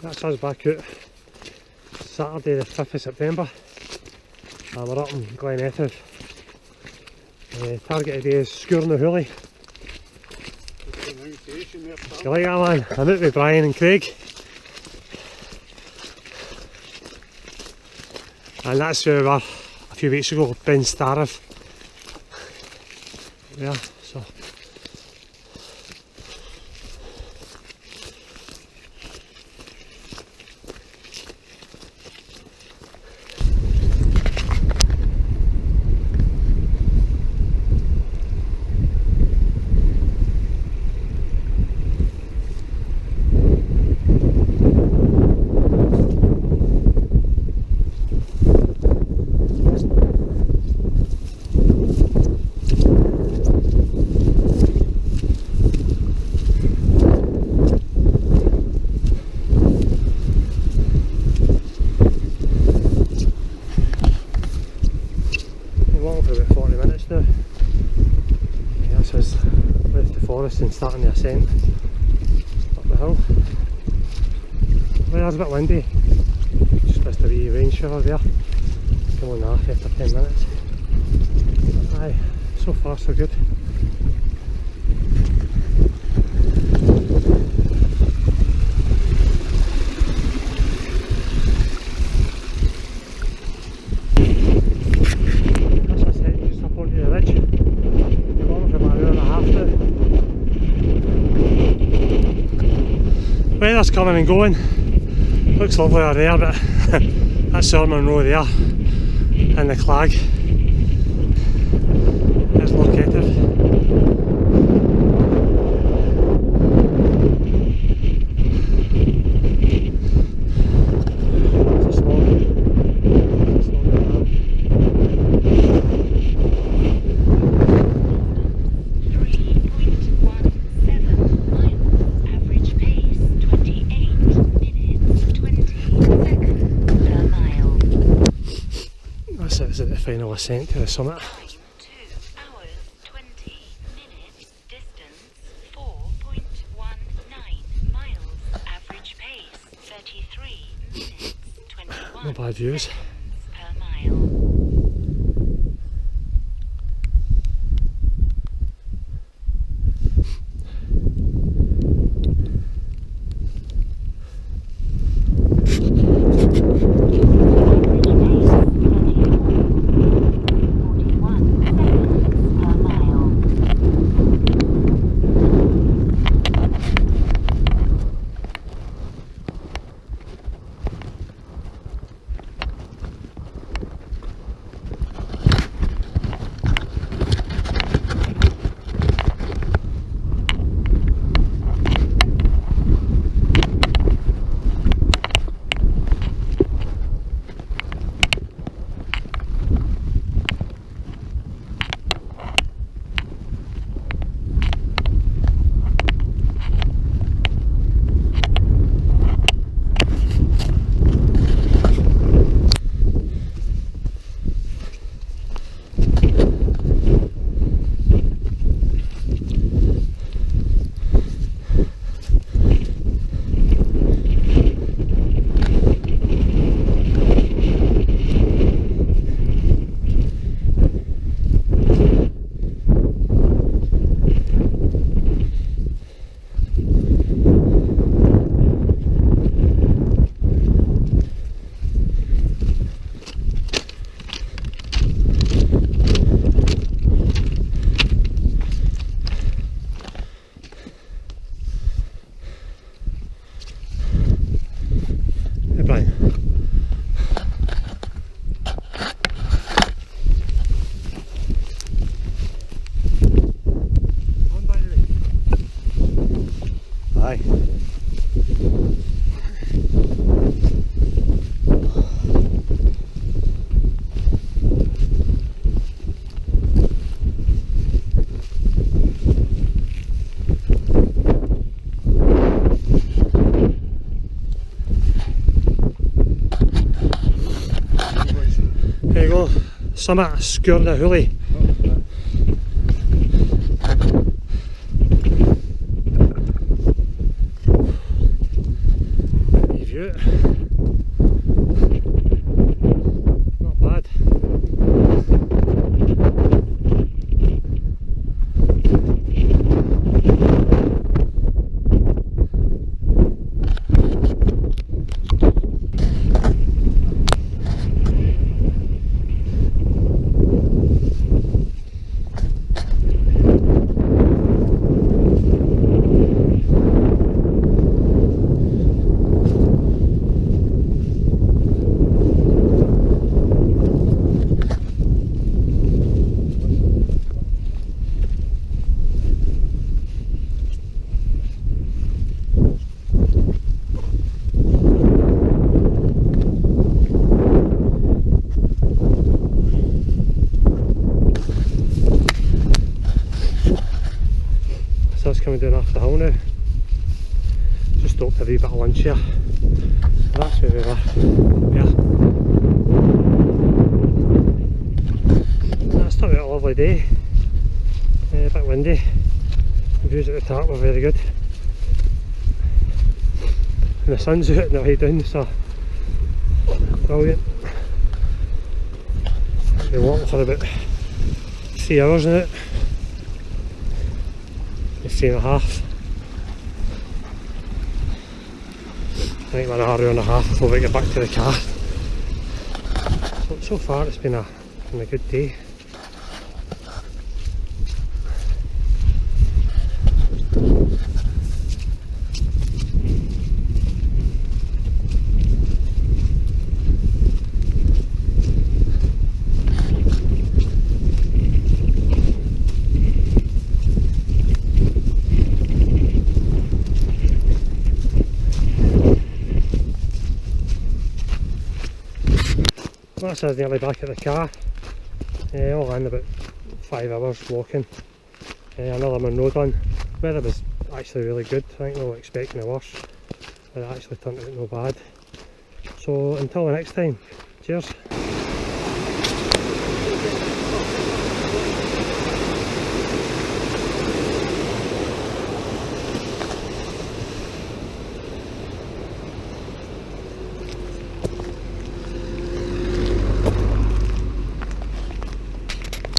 That's us back out Saturday the 5th of September. We're up in Glen Etive. Target today is Sgor and h-Ulaidh. You like that, man? I'm out with Brian and Craig. And that's where we were a few weeks ago, Ben Starriff. Yeah, so. For about 40 minutes now. This is left the forest and starting the ascent up the hill. Well, it's a bit windy, just missed a wee rain shower there. Come on off after 10 minutes. But aye, so far so good. Weather's coming and going, looks lovely out there, but that's Munro there, and the clag. There's h Etive. This is the final ascent to the summit. 2 hours 20 minutes, distance 4.19 miles, average pace 33 minutes 21 Not bad views. seconds per mile. Aye. There you go, summit Sgor and h-Ulaidh. coming down off the hill now. Just stopped a wee bit of lunch here. That's where we were. Yeah. That's turned out a lovely day. A bit windy. The views at the top were very good. And the sun's out on the way down, so brilliant. I've been walking for about 3 hours now. 3.5. I think we're an hour and a half before we get back to the car. So far it's been a good day. That's us nearly back at the car. All in about 5 hours walking. Another Munro done. Weather was actually really good. I think we were expecting the worst, but it actually turned out no bad. So until the next time, cheers.